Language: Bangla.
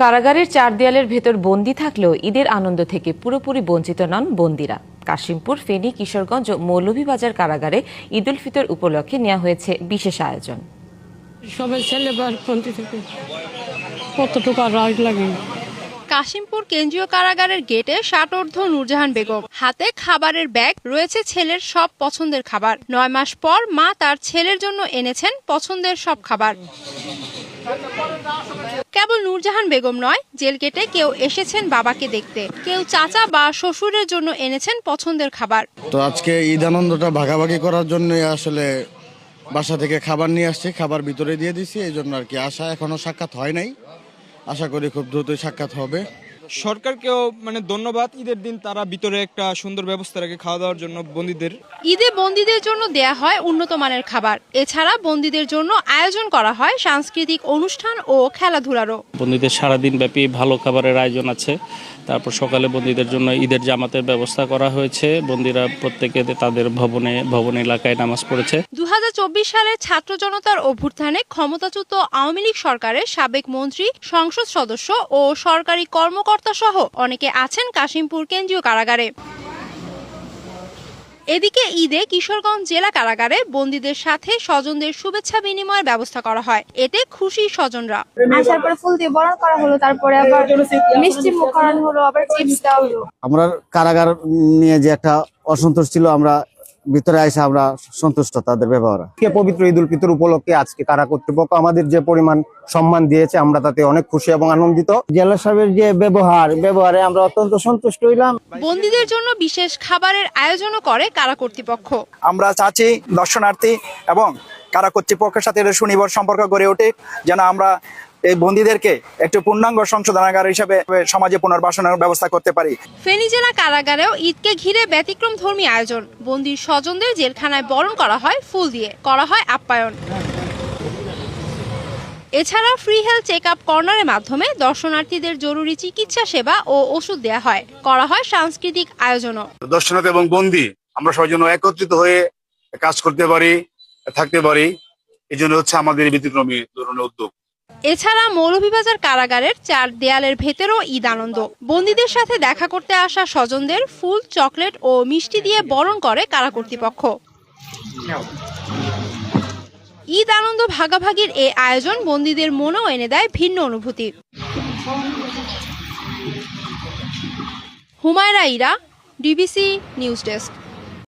কারাগারের চার দেয়ালের ভেতর বন্দী থাকলেও ঈদের আনন্দ থেকে পুরোপুরি বঞ্চিত নন বন্দীরা। কাশিমপুর, ফেনী, কিশোরগঞ্জ ও মৌলভীবাজার কারাগারে ঈদ উল ফিতর উপলক্ষে নেওয়া হয়েছে বিশেষ আয়োজন। সবাই ছেলে বন্দী থেকে কতটুকু রাগ লাগে। কাশিমপুর কেন্দ্রীয় কারাগারের গেটে ষাটোর্ধ্ব নূরজাহান বেগম, হাতে খাবারের ব্যাগ, রয়েছে ছেলের সব পছন্দের খাবার। 9 মাস পর মা তার ছেলের জন্য এনেছেন পছন্দের সব খাবার। কেবল নূরজাহান বেগম নয়, জেল গেটে কেউ এসেছেন বাবাকে দেখতে, কেউ চাচা বা শ্বশুরের জন্য এনেছেন পছন্দের খাবার। তো আজকে ঈদ আনন্দটা ভাগাভাগি করার জন্য আসলে বাসা থেকে খাবার নিয়ে আসছি, খাবার ভিতরে দিয়ে দিছি, এই জন্য আর কি আসা। এখনো সাক্ষাৎ হয় নাই, আশা করি খুব দ্রুতই সাক্ষাৎ হবে। সরকারকেও ধন্যবাদ, ঈদের দিন তারা ভিতরে একটা সুন্দর ব্যবস্থা রাখে খাওয়া দাওয়ার জন্য বন্দীদের। ঈদে বন্দীদের জন্য দেয়া হয় উন্নত মানের খাবার। এছাড়া বন্দীদের জন্য আয়োজন করা হয় সাংস্কৃতিক অনুষ্ঠান ও খেলাধুলারও। বন্দীদের সারাদিন ব্যাপী ভালো খাবারের আয়োজন আছে। তারপর সকালে বন্দীদের জন্য ঈদের জামাতের ব্যবস্থা করা হয়েছে। বন্দীরা প্রত্যেকে তাদের ভবন এলাকায় নামাজ পড়েছে। 2024 সালের ছাত্র জনতার অভ্যুত্থানে ক্ষমতাচ্যুত আওয়ামী লীগ সরকারের সাবেক মন্ত্রী, সংসদ সদস্য ও সরকারি কর্মকর্তা সহ অনেকে আছেন কাশিমপুর কেন্দ্রীয় কারাগারে। এদিকে ঈদে কিশোরগঞ্জ জেলা কারাগারে বন্দীদের সাথে স্বজনদের শুভেচ্ছা বিনিময়ের ব্যবস্থা করা হয়। এতে খুশি স্বজনরা। আসার পরে ফুল দিয়ে বরণ করা হলো, তারপরে আবার মিষ্টি মুখ করানো হলো, আবার চিপস দেওয়া হলো। আমরা কারাগার নিয়ে যে একটা অসন্তোষ ছিল, আমরা ভিতরে এসে আমরা সন্তুষ্ট তাদের ব্যবহার। পবিত্র ঈদ উল ফিতর উপলক্ষে আজকে কারা কর্তৃপক্ষ আমাদের যে পরিমাণ সম্মান দিয়েছে, আমরা তাতে অনেক খুশি এবং আনন্দিত। জেলা সাহেবের যে ব্যবহারে আমরা অত্যন্ত সন্তুষ্ট হইলাম। বন্দীদের জন্য বিশেষ খাবারের আয়োজনও করে কারা কর্তৃপক্ষ। আমরা চাচ্ছি দর্শনার্থী এবং কারা কর্তৃপক্ষের সাথে সুনিবিড় সম্পর্ক গড়ে ওঠে, যেন আমরা এই বন্দীদেরকে একটু পূর্ণাঙ্গ সংশোধনাগার হিসেবে সমাজে পুনর্বাসনের ব্যবস্থা করতে পারি। ফেনী জেলা কারাগারেও ঈদকে ঘিরে ব্যতিক্রম ধর্মী আয়োজন। বন্দীর স্বজনদের জেলখানায় বরণ করা হয় ফুল দিয়ে, করা হয় আপ্যায়ন। এছাড়া ফ্রি হেলথ চেক আপ কর্নারের মাধ্যমে দর্শনার্থীদের জরুরি চিকিৎসা সেবা ও ওষুধ দেওয়া হয়। করা হয় সাংস্কৃতিক আয়োজনও। দর্শনার্থী এবং বন্দী আমরা সবাই যেন একত্রিত হয়ে কাজ করতে পারি, থাকতে পারি, এই জন্য হচ্ছে আমাদের ব্যতিক্রমী ধরনের উদ্যোগ। এছাড়া মৌলভীবাজার কারাগারের চার দেয়ালের ভেতরেও ঈদ আনন্দ। বন্দীদের সাথে দেখা করতে আসা স্বজনদের ফুল, চকলেট ও মিষ্টি দিয়ে বরণ করে কারা কর্তৃপক্ষ। ঈদ আনন্দ ভাগাভাগির এই আয়োজন বন্দীদের মনেও এনে দেয় ভিন্ন অনুভূতি। Humaira Ira, DBC news desk.